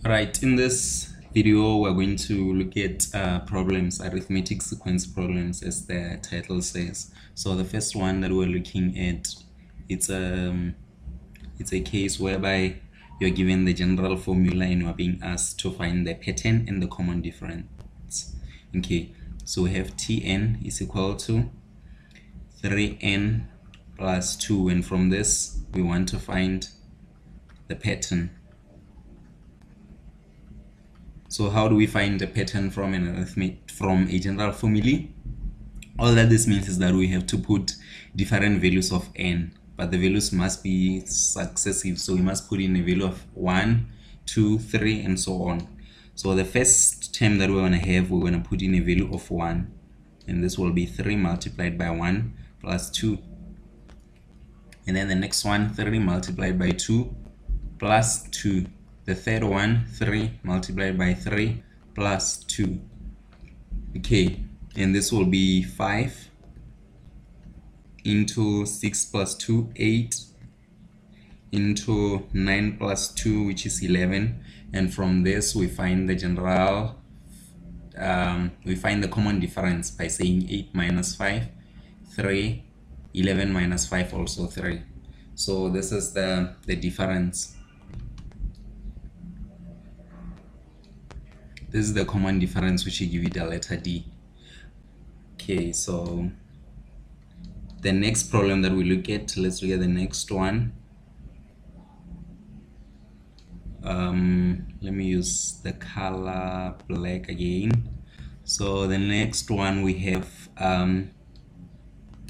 Right, in this video we're going to look at problems, arithmetic sequence problems, as the title says. So the first one that we're looking at, it's a case whereby you're given the general formula and you're being asked to find the pattern and the common difference. Okay, so we have Tn is equal to 3n plus 2, and from this we want to find the pattern. So how do we find a pattern from a general formula? All that this means is that we have to put different values of n, but the values must be successive. So we must put in a value of 1, 2, 3, and so on. So the first term that we're going to have, we're going to put in a value of 1, and this will be 3 multiplied by 1 plus 2. And then the next one, 3 multiplied by 2 plus 2. The third one, 3 multiplied by 3 plus 2. Okay, and this will be 5 into 6 plus 2, 8 into 9 plus 2, which is 11. And from this we find the general, we find the common difference by saying 8 minus 5, 3, 11 minus 5, also 3. So this is the difference. This is the common difference, which will give you the letter D. Okay, so the next problem that we look at, let's look at the next one. Let me use the color black again. So the next one we have,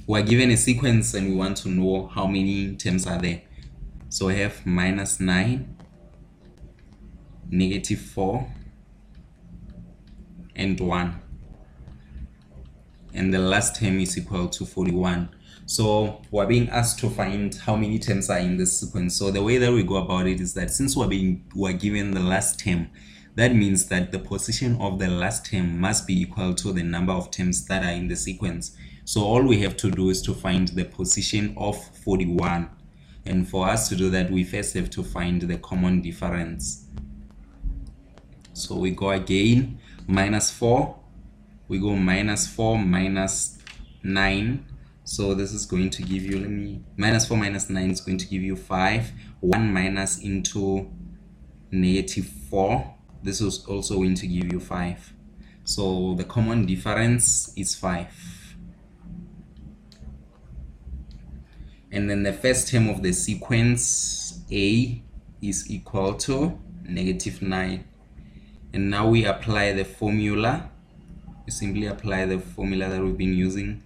we're given a sequence and we want to know how many terms are there. So we have minus 9, negative 4, and 1, and the last term is equal to 41. So we're being asked to find how many terms are in this sequence. So the way that we go about it is that since we're given the last term, that means that the position of the last term must be equal to the number of terms that are in the sequence. So all we have to do is to find the position of 41, and for us to do that we first have to find the common difference. So we go again, minus 4, we go minus 4 minus 9, so this is going to give you, minus 4 minus 9 is going to give you 5. 1 minus into negative 4, this is also going to give you 5. So the common difference is 5. And then the first term of the sequence, A, is equal to negative 9. And now we apply the formula. We simply apply the formula that we've been using.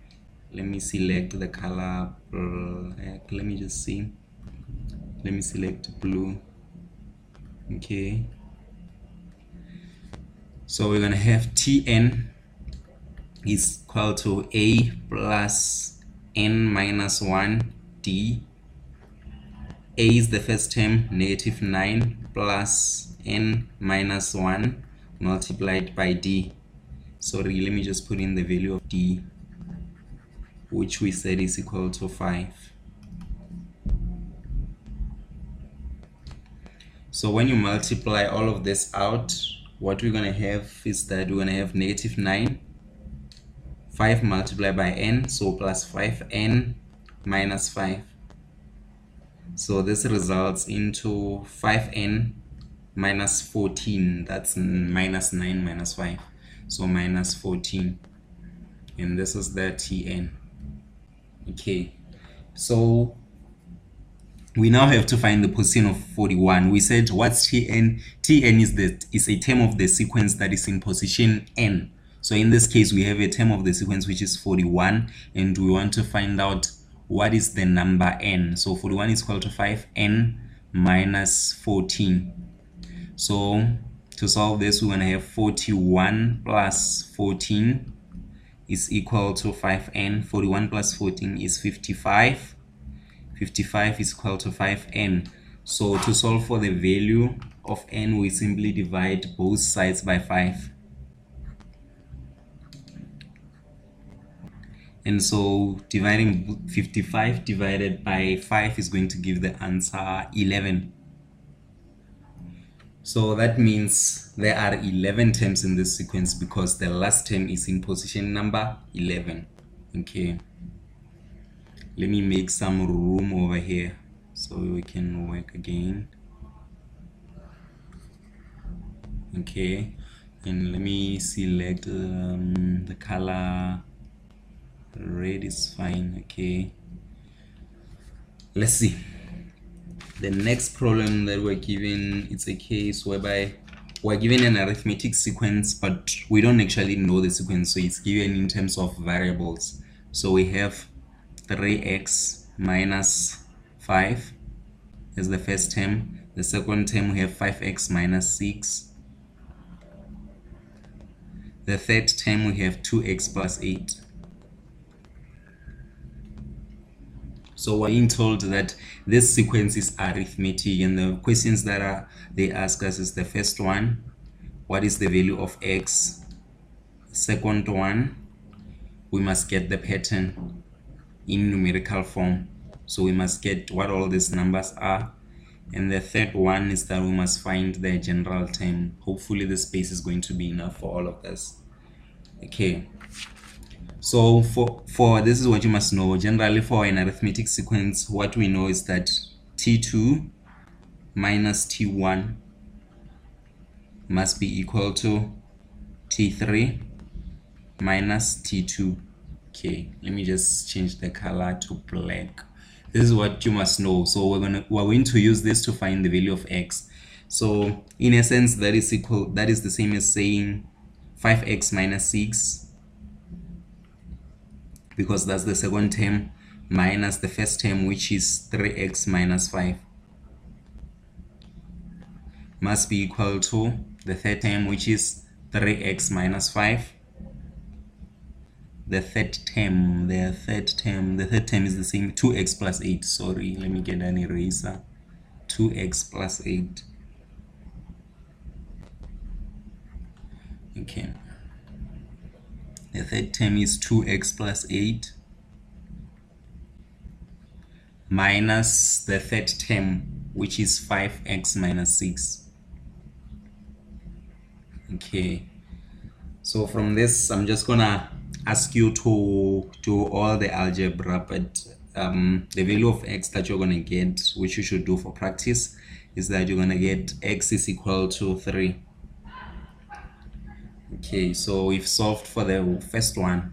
Let me select the color black. Let me just see. Let me select blue. Okay. So we're gonna have Tn is equal to A plus n minus 1 D. A is the first term, negative 9 plus n minus 1 multiplied by D. Sorry, let me just put in the value of D, which we said is equal to 5. So when you multiply all of this out, what we're going to have is that we're going to have negative 9, 5 multiplied by n, so plus 5n minus 5. So this results into 5n minus 14. That's minus 9 minus 5. So minus 14. And this is the Tn. Okay. So we now have to find the position of 41. We said what's Tn? Tn is a term of the sequence that is in position n. So in this case we have a term of the sequence which is 41, and we want to find out what is the number n. So 41 is equal to 5n minus 14. So to solve this, we're going to have 41 plus 14 is equal to 5n. 41 plus 14 is 55. 55 is equal to 5n. So to solve for the value of n, we simply divide both sides by 5. And so dividing 55 divided by 5 is going to give the answer 11. So that means there are 11 terms in this sequence because the last term is in position number 11. Okay, let me make some room over here so we can work again. Okay, and let me select the color red is fine. Okay, let's see. The next problem that we're given, it's a case whereby we're given an arithmetic sequence, but we don't actually know the sequence, so it's given in terms of variables. So we have 3x minus 5 as the first term. The second term we have 5x minus 6. The third term we have 2x plus 8. So we're being told that this sequence is arithmetic, and the questions that they ask us is the first one, what is the value of x? Second one, we must get the pattern in numerical form, so we must get what all these numbers are. And the third one is that we must find the general term. Hopefully the space is going to be enough for all of this. Okay, so for this is what you must know. Generally for an arithmetic sequence, what we know is that t2 minus t1 must be equal to t3 minus t2. Okay, let me just change the color to black. This is what you must know. So we're going to use this to find the value of x. So in essence, that is the same as saying 5x minus 6, because that's the second term, minus the first term, which is 3x minus 5, must be equal to the third term, which is 3x minus 5. The third term is the same, 2x plus 8. Sorry, let me get an eraser. 2x plus 8. Okay, the third term is 2x plus 8 minus the third term, which is 5x minus 6. Okay, so from this I'm just gonna ask you to do all the algebra, but the value of x that you're gonna get, which you should do for practice, is that you're gonna get x is equal to 3. Okay, so we've solved for the first one,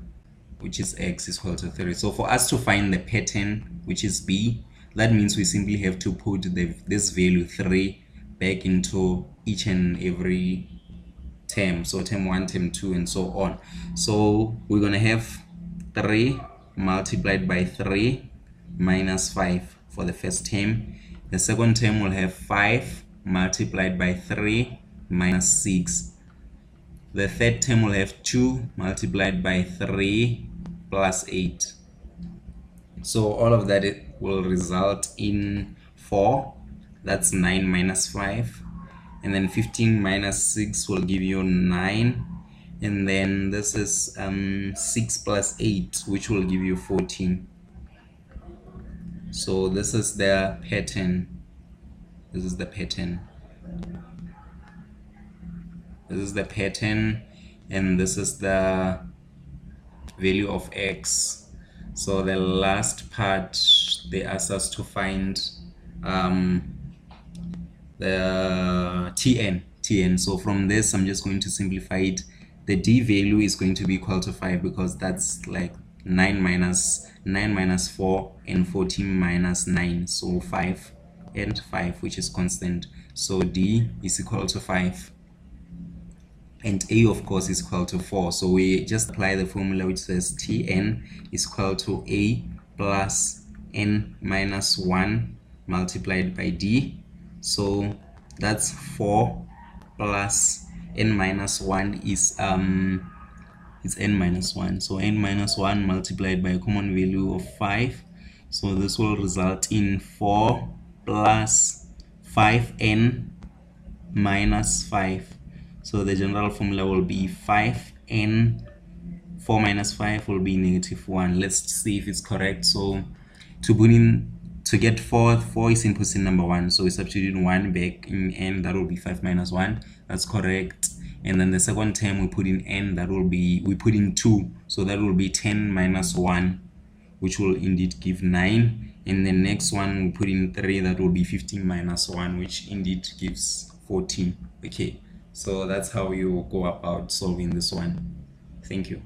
which is x is equal to 3. So for us to find the pattern, which is b, that means we simply have to put this value 3 back into each and every term. So term 1, term 2, and so on. So we're going to have 3 multiplied by 3 minus 5 for the first term. The second term will have 5 multiplied by 3 minus 6. The third term will have 2 multiplied by 3 plus 8. So all of that will result in 4. That's 9 minus 5. And then 15 minus 6 will give you 9. And then this is 6 plus 8, which will give you 14. So this is the pattern. This is the pattern. This is the pattern, and this is the value of x. So the last part, they ask us to find the tn. So from this, I'm just going to simplify it. The d value is going to be equal to 5, because that's like 9 minus 4 and 14 minus 9. So 5 and 5, which is constant. So d is equal to 5. And a, of course, is equal to 4. So we just apply the formula which says Tn is equal to a plus n minus 1 multiplied by d. So that's 4 plus n minus 1 is it's n minus 1. So n minus 1 multiplied by a common value of 5. So this will result in 4 plus 5n minus 5. So the general formula will be 5n. 4 minus 5 will be -1. Let's see if it's correct. So to put in To get 4 is in position number 1, so we substitute 1 back in n, that will be 5 minus 1. That's correct. And then the second term we put in n, that will be, we put in 2, so that will be 10 minus 1, which will indeed give 9. And the next one we put in 3, that will be 15 minus 1, which indeed gives 14. Okay, so that's how you go about solving this one. Thank you.